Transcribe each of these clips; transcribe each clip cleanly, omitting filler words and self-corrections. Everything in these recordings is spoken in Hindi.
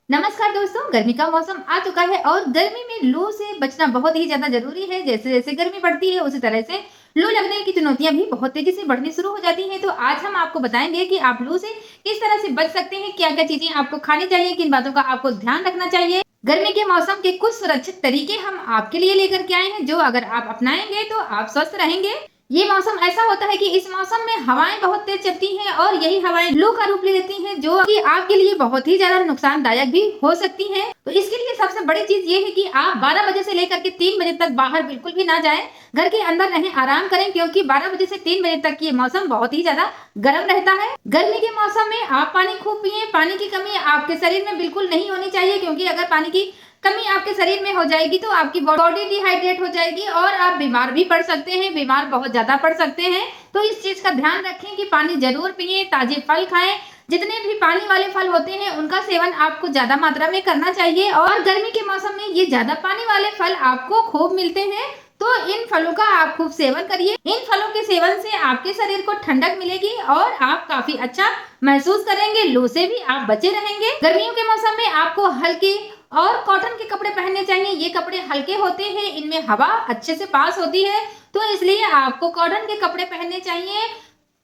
नमस्कार दोस्तों, गर्मी का मौसम आ चुका है और गर्मी में लू से बचना बहुत ही ज्यादा जरूरी है। जैसे जैसे गर्मी बढ़ती है उसी तरह से लू लगने की चुनौतियां भी बहुत तेजी से बढ़नी शुरू हो जाती हैं। तो आज हम आपको बताएंगे कि आप लू से किस तरह से बच सकते हैं, क्या क्या चीजें आपको खानी चाहिए, किन बातों का आपको ध्यान रखना चाहिए। गर्मी के मौसम के कुछ सुरक्षित तरीके हम आपके लिए लेकर के आए हैं, जो अगर आप अपनाएंगे तो आप स्वस्थ रहेंगे। ये मौसम ऐसा होता है कि इस मौसम में हवाएं बहुत तेज चलती हैं और यही हवाएं लू का रूप ले लेती हैं, जो कि आपके लिए बहुत ही ज्यादा नुकसानदायक भी हो सकती हैं। तो इसके लिए सबसे बड़ी चीज ये है कि आप 12 बजे से लेकर के 3 बजे तक बाहर बिल्कुल भी ना जाएं, घर के अंदर रहें, आराम करें, क्योंकि 12 बजे से 3 बजे तक ये मौसम बहुत ही ज्यादा गर्म रहता है। गर्मी के मौसम में आप पानी खूब पिए। पानी की कमी आपके शरीर में बिल्कुल नहीं होनी चाहिए, क्योंकि अगर पानी की कमी आपके शरीर में हो जाएगी तो आपकी बॉडी डिहाइड्रेट हो जाएगी और आप बीमार भी पड़ सकते हैं, बीमार बहुत ज्यादा पड़ सकते हैं। तो इस चीज का ध्यान रखें कि पानी जरूर पिए, ताजे फल खाएं। जितने भी पानी वाले फल होते हैं उनका सेवन आपको ज्यादा मात्रा में करना चाहिए और गर्मी के मौसम में ये ज्यादा पानी वाले फल आपको खूब मिलते हैं, तो इन फलों का आप खूब सेवन करिए। इन फलों के सेवन से आपके शरीर को ठंडक मिलेगी और आप काफी अच्छा महसूस करेंगे, लू से भी आप बचे रहेंगे। गर्मियों के मौसम में आपको हल्के और कॉटन के कपड़े पहनने चाहिए। ये कपड़े हल्के होते हैं, इनमें हवा अच्छे से पास होती है, तो इसलिए आपको कॉटन के कपड़े पहनने चाहिए।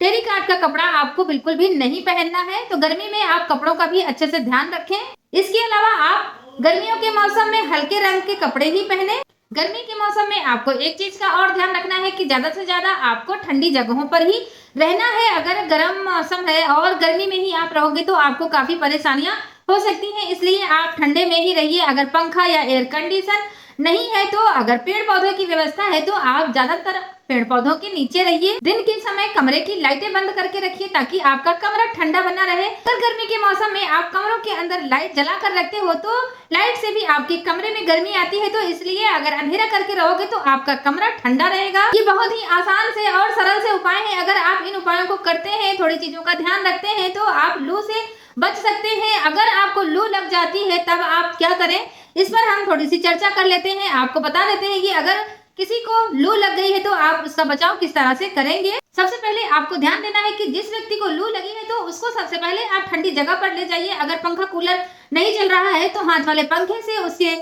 टेरिकॉट का कपड़ा आपको बिल्कुल भी नहीं पहनना है। तो गर्मी में आप कपड़ों का भी अच्छे से ध्यान रखें। इसके अलावा आप गर्मियों के मौसम में हल्के रंग के कपड़े ही पहने। गर्मी के मौसम में आपको एक चीज का और ध्यान रखना है कि ज्यादा से ज्यादा आपको ठंडी जगहों पर ही रहना है। अगर गर्म मौसम है और गर्मी में ही आप रहोगे तो आपको काफी परेशानियां हो सकती हैं, इसलिए आप ठंडे में ही रहिए। अगर पंखा या एयर कंडीशन नहीं है तो अगर पेड़ पौधों की व्यवस्था है तो आप ज्यादातर पेड़ पौधों के नीचे रहिए। दिन के समय कमरे की लाइटें बंद करके रखिए ताकि आपका कमरा ठंडा बना रहे। अगर गर्मी के मौसम में आप कमरों के अंदर लाइट जला कर रखते हो तो लाइट से भी आपके कमरे में गर्मी आती है, तो इसलिए अगर अंधेरा करके रहोगे तो आपका कमरा ठंडा रहेगा। ये बहुत ही आसान से और सरल से उपाय है। अगर आप इन उपायों को करते हैं, थोड़ी चीजों का ध्यान रखते हैं, तो आप लू से बच सकते हैं। अगर आपको लू लग जाती है तब आप क्या करें, इस पर हम थोड़ी सी चर्चा कर लेते हैं। आपको बता देते हैं कि अगर किसी को लू लग गई है तो आप उसका बचाव किस तरह से करेंगे। सबसे पहले आपको ध्यान देना है कि जिस व्यक्ति को लू लगी है तो उसको सबसे पहले आप ठंडी जगह पर ले जाइए। अगर पंखा कूलर नहीं चल रहा है तो हाथ वाले पंखे से उसके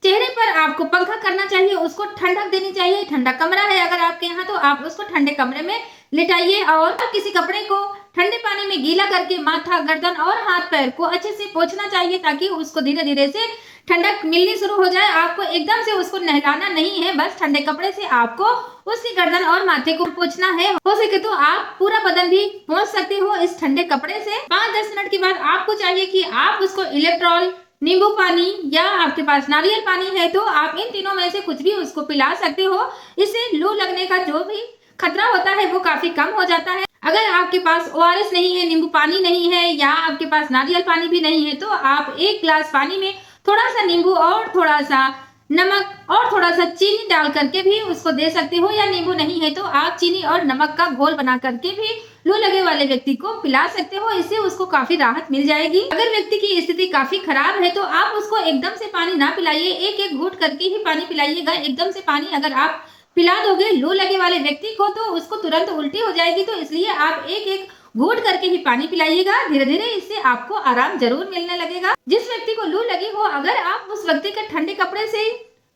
चेहरे पर आपको पंखा करना चाहिए, उसको ठंडक देनी चाहिए। ठंडा कमरा है अगर आपके यहाँ तो आप उसको ठंडे कमरे में लिटाइए और किसी कपड़े को ठंडे पानी में गीला करके माथा, गर्दन और हाथ पैर को अच्छे से पोंछना चाहिए ताकि उसको धीरे धीरे से ठंडक मिलनी शुरू हो जाए। आपको एकदम से उसको नहलाना नहीं है, बस ठंडे कपड़े से आपको उसकी गर्दन और माथे को पोंछना है। हो सके तो आप पूरा बदन भी पोंछ सकते हो इस ठंडे कपड़े से। 5-10 मिनट के बाद आपको चाहिए कि आप उसको इलेक्ट्रॉल, नींबू पानी या आपके पास नारियल पानी है तो आप इन तीनों में से कुछ भी उसको पिला सकते हो। इससे लू लगने का जो भी खतरा होता है वो काफी कम हो जाता है। अगर आपके पास ओआरएस नहीं है, नींबू पानी नहीं है या आपके पास नारियल पानी भी नहीं है तो आप 1 गिलास पानी में थोड़ा सा नींबू और थोड़ा सा नमक और थोड़ा सा चीनी डाल करके भी उसको दे सकते हो, या नींबू नहीं है तो आप चीनी और नमक का घोल बना करके भी लू लगे वाले व्यक्ति को पिला सकते हो। इससे उसको काफी राहत मिल जाएगी। अगर व्यक्ति की स्थिति काफी खराब है तो आप उसको एकदम से पानी ना पिलाइए, एक एक घूंट करके ही पानी पिलाइएगा। एकदम से पानी अगर आप पिला दोगे लू लगे वाले व्यक्ति को तो उसको तुरंत उल्टी हो जाएगी, तो इसलिए आप एक एक घूंट करके ही पानी पिलाइएगा। धीरे धीरे इससे आपको आराम जरूर मिलने लगेगा। जिस व्यक्ति को लू लगी हो, अगर आप उस व्यक्ति के ठंडे कपड़े से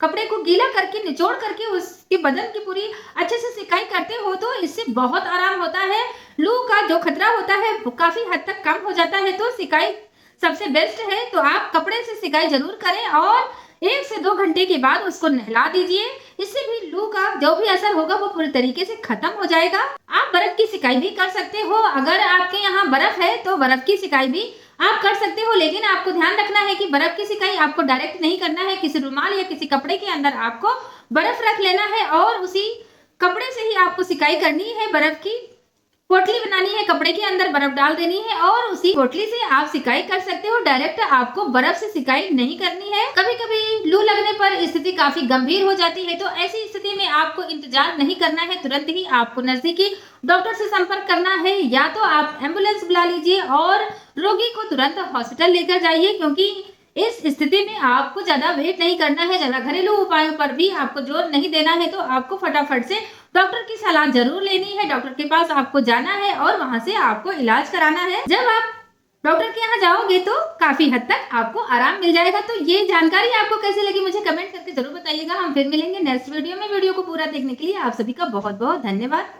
कपड़े को गीला करके निचोड़ करके उसके बदन की पूरी अच्छे से सिकाई करते हो तो इससे बहुत आराम होता है। लू का जो खतरा होता है वो काफी हद तक कम हो जाता है, तो सिकाई सबसे बेस्ट है। तो आप कपड़े से सिकाई जरूर करें और 1 से 2 घंटे के बाद उसको नहला दीजिए। इससे भी लू का जो भी असर होगा वो पूरी तरीके से खत्म हो जाएगा। आप बर्फ की सिकाई भी कर सकते हो। अगर आपके यहाँ बर्फ है तो बर्फ की सिकाई भी आप कर सकते हो, लेकिन आपको ध्यान रखना है कि बर्फ की सिकाई आपको डायरेक्ट नहीं करना है। किसी रुमाल या किसी कपड़े के अंदर आपको बर्फ रख लेना है और उसी कपड़े से ही आपको सिकाई करनी है। बर्फ की पोटली बनानी है, कपड़े के अंदर बर्फ डाल देनी है और उसी पोटली से आप सिकाई कर सकते हो। डायरेक्ट आपको बर्फ से सिकाई नहीं करनी है। कभी कभी लू लगने पर स्थिति काफी गंभीर हो जाती है, तो ऐसी स्थिति में आपको इंतजार नहीं करना है, तुरंत ही आपको नजदीकी डॉक्टर से संपर्क करना है। या तो आप एम्बुलेंस बुला लीजिए और रोगी को तुरंत हॉस्पिटल लेकर जाइए, क्योंकि इस स्थिति में आपको ज्यादा वेट नहीं करना है। ज्यादा घरेलू उपायों पर भी आपको जोर नहीं देना है, तो आपको फटाफट से डॉक्टर की सलाह जरूर लेनी है। डॉक्टर के पास आपको जाना है और वहां से आपको इलाज कराना है। जब आप डॉक्टर के यहाँ जाओगे तो काफ़ी हद तक आपको आराम मिल जाएगा। तो ये जानकारी आपको कैसी लगी मुझे कमेंट करके ज़रूर बताइएगा। हम फिर मिलेंगे नेक्स्ट वीडियो में। वीडियो को पूरा देखने के लिए आप सभी का बहुत-बहुत धन्यवाद।